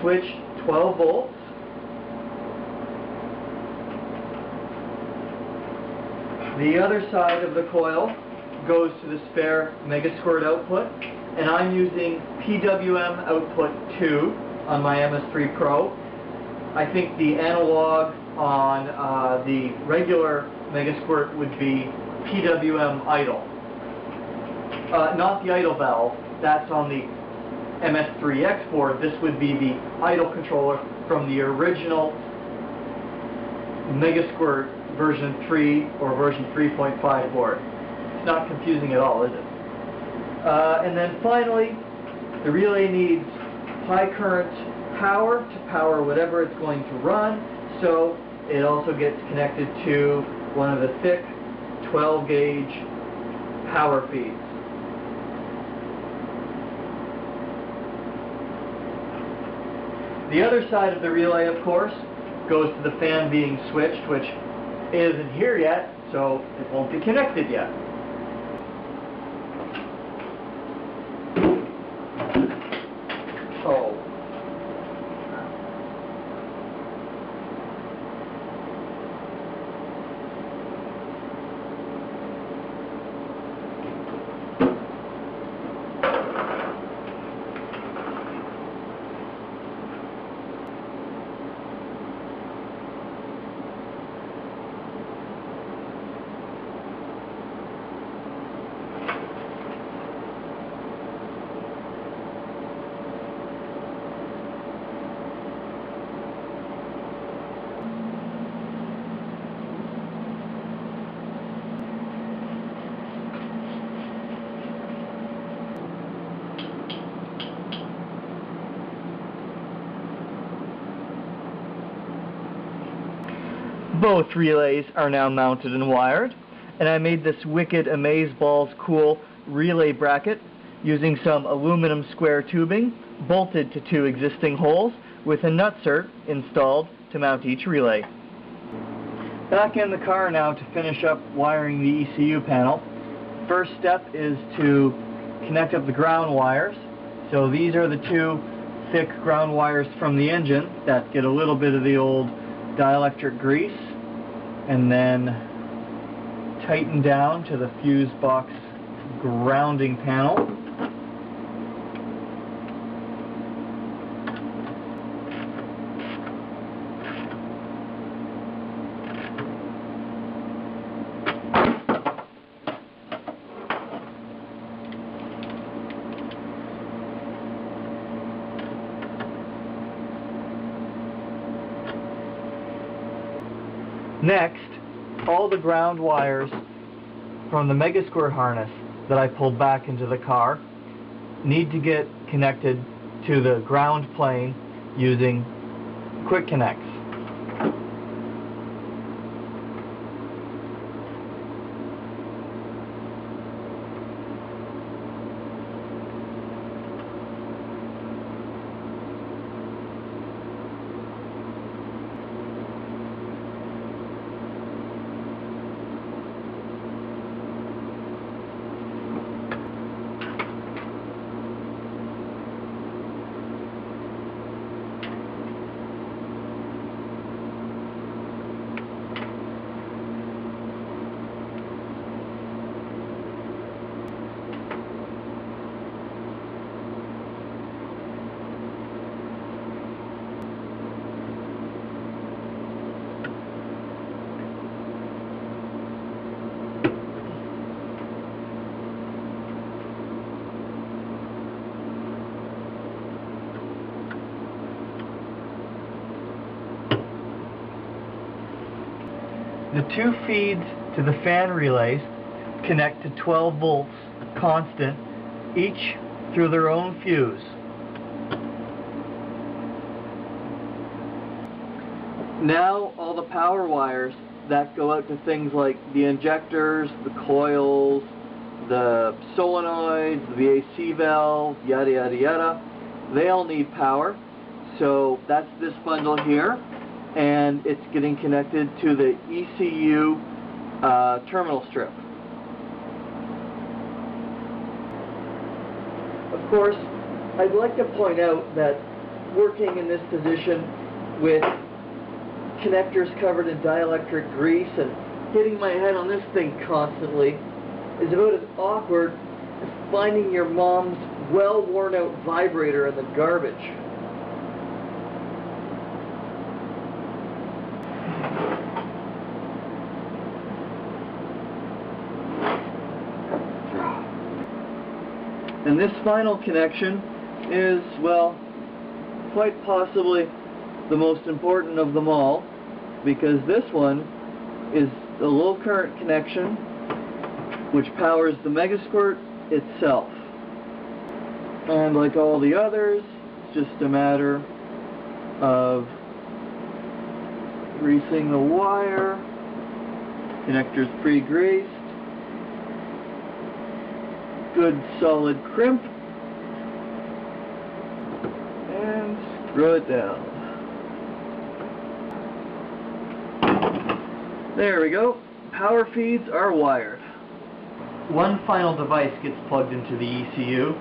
switch 12 volts. The other side of the coil goes to the spare MegaSquirt output, and I'm using PWM output 2 on my MS3-Pro. I think the analog on the regular MegaSquirt would be PWM idle. Not the idle valve, that's on the MS3X board. This would be the idle controller from the original MegaSquirt version 3 or version 3.5 board. Not confusing at all, is it? And then finally, the relay needs high current power to power whatever it's going to run, so it also gets connected to one of the thick 12 gauge power feeds. The other side of the relay, of course, goes to the fan being switched, which isn't here yet, so it won't be connected yet. Oh. Both relays are now mounted and wired, and I made this wicked amazeballs cool relay bracket using some aluminum square tubing bolted to two existing holes with a nutsert installed to mount each relay. Back in the car now to finish up wiring the ECU panel. First step is to connect up the ground wires. So these are the two thick ground wires from the engine that get a little bit of the old dielectric grease, and then tighten down to the fuse box grounding panel. Next, all the ground wires from the MegaSquirt harness that I pulled back into the car need to get connected to the ground plane using quick connects. The two feeds to the fan relays connect to 12 volts constant, each through their own fuse. Now all the power wires that go out to things like the injectors, the coils, the solenoids, the VAC valve, yada yada yada, they all need power. So that's this bundle here, and it's getting connected to the ECU terminal strip. Of course, I'd like to point out that working in this position with connectors covered in dielectric grease and hitting my head on this thing constantly is about as awkward as finding your mom's well worn out vibrator in the garbage. And this final connection is, well, quite possibly the most important of them all, because this one is a low current connection which powers the MegaSquirt itself. And like all the others, it's just a matter of greasing the wire. Connector's pre-greased. Good solid crimp. And screw it down. There we go. Power feeds are wired. One final device gets plugged into the ECU,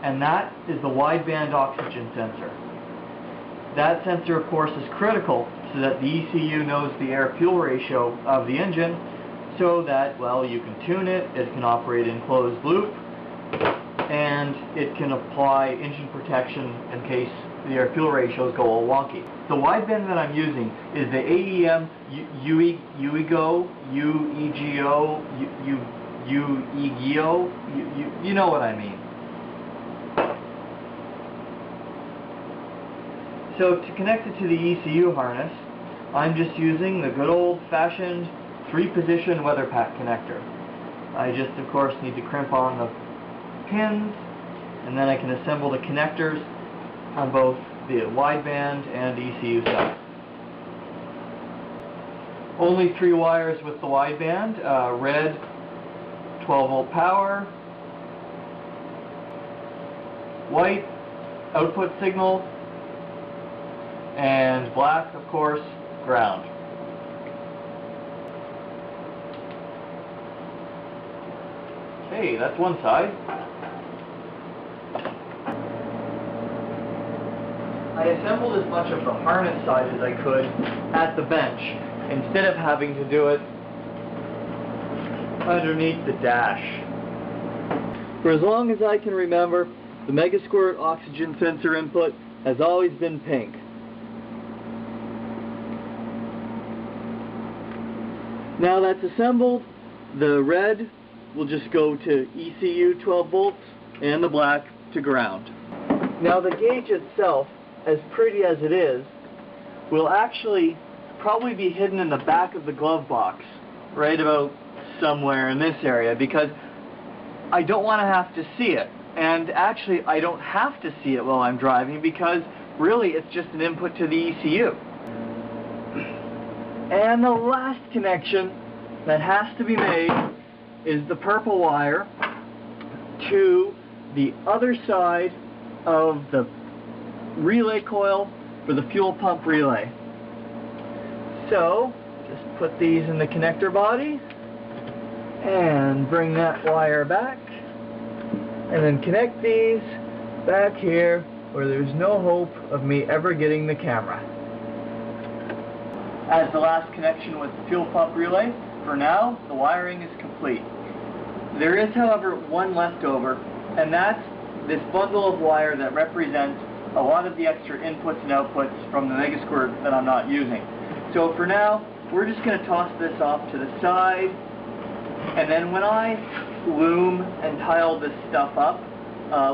and that is the wideband oxygen sensor. That sensor, of course, is critical so that the ECU knows the air-fuel ratio of the engine so that, well, you can tune it, it can operate in closed loop, and it can apply engine protection in case the air-fuel ratios go all wonky. The wideband that I'm using is the AEM UEGO, you know what I mean. So to connect it to the ECU harness, I'm just using the good old-fashioned 3-position weather pack connector. I just, of course, need to crimp on the pins, and then I can assemble the connectors on both the wideband and ECU side. Only 3 wires with the wideband, red 12-volt power, white output signal, and black, of course, ground. Okay, that's one side. I assembled as much of the harness side as I could at the bench, instead of having to do it underneath the dash. For as long as I can remember, the MegaSquirt oxygen sensor input has always been pink. Now that's assembled, the red will just go to ECU 12 volts and the black to ground. Now the gauge itself, as pretty as it is, will actually probably be hidden in the back of the glove box, right about somewhere in this area, because I don't want to have to see it. And actually I don't have to see it while I'm driving, because really it's just an input to the ECU. And the last connection that has to be made is the purple wire to the other side of the relay coil for the fuel pump relay. So, just put these in the connector body and bring that wire back, and then connect these back here where there's no hope of me ever getting the camera. As the last connection with the fuel pump relay, for now, the wiring is complete. There is, however, one left over, and that's this bundle of wire that represents a lot of the extra inputs and outputs from the MegaSquirt that I'm not using. So for now, we're just going to toss this off to the side, and then when I loom and tile this stuff up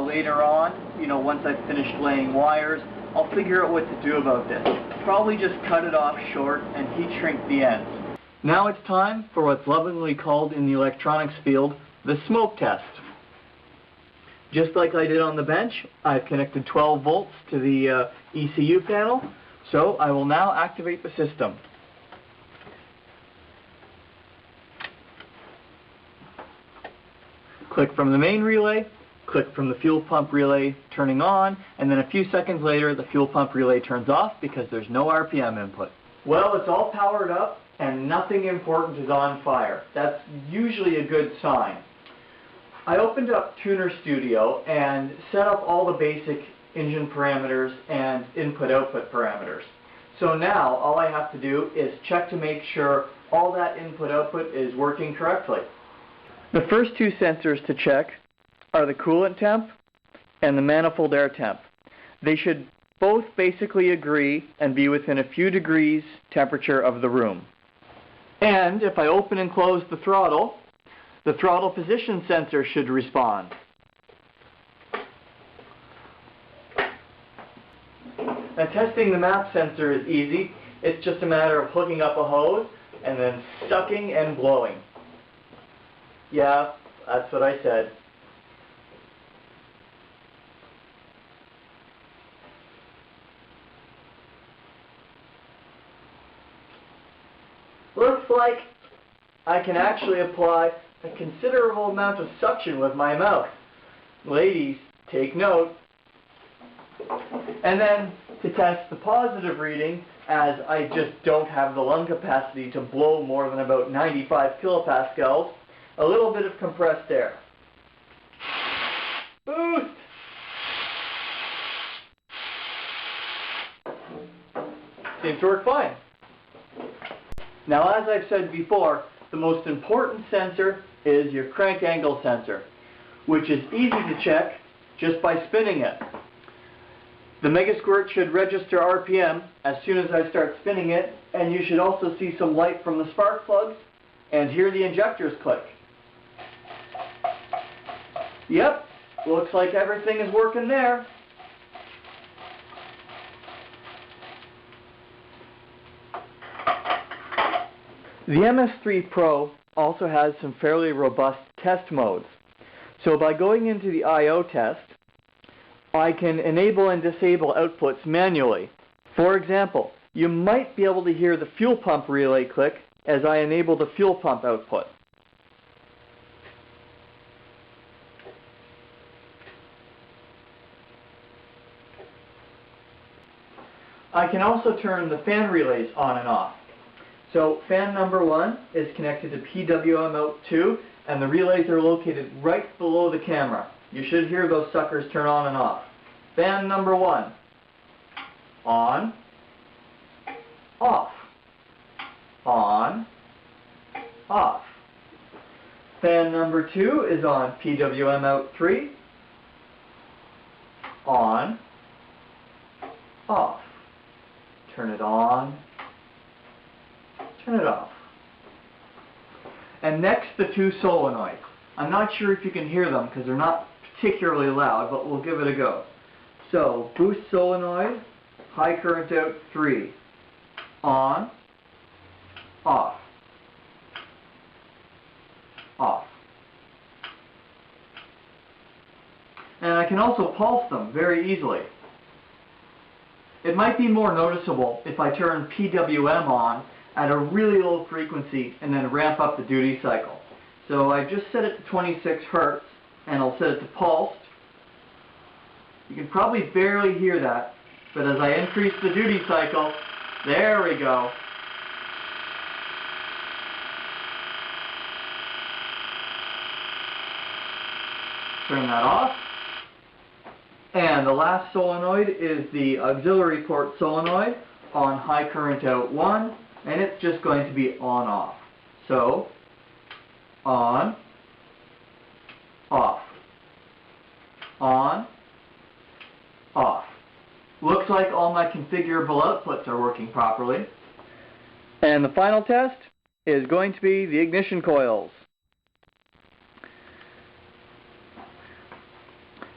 later on, you know, once I've finished laying wires, I'll figure out what to do about this. Probably just cut it off short and heat shrink the ends. Now it's time for what's lovingly called in the electronics field the smoke test. Just like I did on the bench, I've connected 12 volts to the ECU panel, so I will now activate the system. Click from the main relay, click from the fuel pump relay turning on, and then a few seconds later the fuel pump relay turns off because there's no RPM input. Well, it's all powered up and nothing important is on fire. That's usually a good sign. I opened up Tuner Studio and set up all the basic engine parameters and input-output parameters. So now all I have to do is check to make sure all that input-output is working correctly. The first two sensors to check are the coolant temp and the manifold air temp. They should both basically agree and be within a few degrees temperature of the room. And if I open and close the throttle position sensor should respond. Now testing the map sensor is easy. It's just a matter of hooking up a hose and then sucking and blowing. Yeah, that's what I said. Looks like I can actually apply a considerable amount of suction with my mouth. Ladies, take note. And then to test the positive reading, as I just don't have the lung capacity to blow more than about 95 kilopascals, a little bit of compressed air. Boost! Seems to work fine. Now, as I've said before, the most important sensor is your crank angle sensor, which is easy to check just by spinning it. The MegaSquirt should register RPM as soon as I start spinning it, and you should also see some light from the spark plugs and hear the injectors click. Yep, looks like everything is working there. The MS3-Pro also has some fairly robust test modes. So by going into the I/O test, I can enable and disable outputs manually. For example, you might be able to hear the fuel pump relay click as I enable the fuel pump output. I can also turn the fan relays on and off. So fan number 1 is connected to PWM out 2, and the relays are located right below the camera. You should hear those suckers turn on and off. Fan number 1, on, off, on, off. Fan number 2 is on PWM out 3, on, off. Turn it on, turn it off. And next, the 2 solenoids. I'm not sure if you can hear them because they're not particularly loud, but we'll give it a go. So, boost solenoid, high current out 3, on, off, off. And I can also pulse them very easily. It might be more noticeable if I turn PWM on at a really low frequency and then ramp up the duty cycle. So I just set it to 26 Hertz and I'll set it to pulsed. You can probably barely hear that, but as I increase the duty cycle, there we go. Turn that off. And the last solenoid is the auxiliary port solenoid on high current out 1, and it's just going to be on-off. So, on, off, on, off. Looks like all my configurable outputs are working properly. And the final test is going to be the ignition coils.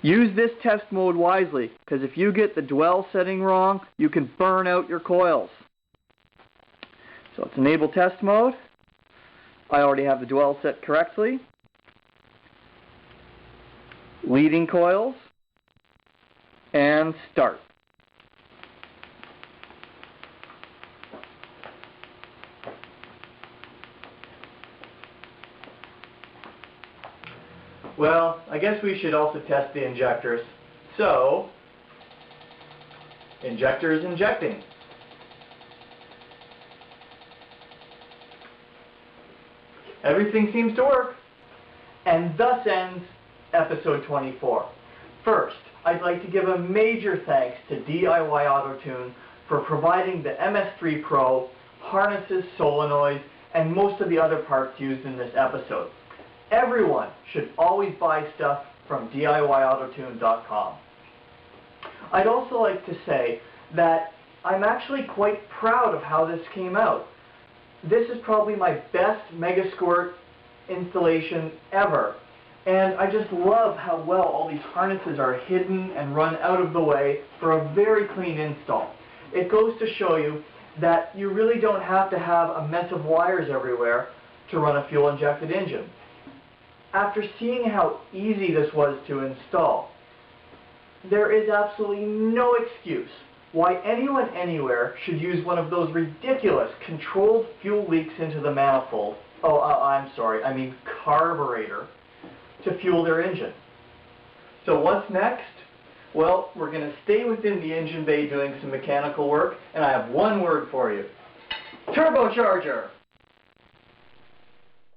Use this test mode wisely, because if you get the dwell setting wrong, you can burn out your coils. So let's enable test mode. I already have the dwell set correctly. Leading coils. And start. Well, I guess we should also test the injectors. So, injectors injecting. Everything seems to work. And thus ends episode 24. First, I'd like to give a major thanks to DIY Auto-Tune for providing the MS3-Pro, harnesses, solenoids, and most of the other parts used in this episode. Everyone should always buy stuff from DIYAutotune.com. I'd also like to say that I'm actually quite proud of how this came out. This is probably my best MegaSquirt installation ever. And I just love how well all these harnesses are hidden and run out of the way for a very clean install. It goes to show you that you really don't have to have a mess of wires everywhere to run a fuel-injected engine. After seeing how easy this was to install, there is absolutely no excuse why anyone anywhere should use one of those ridiculous controlled fuel leaks into the manifold, I mean carburetor, to fuel their engine. So what's next? Well, we're going to stay within the engine bay doing some mechanical work, and I have one word for you: turbocharger!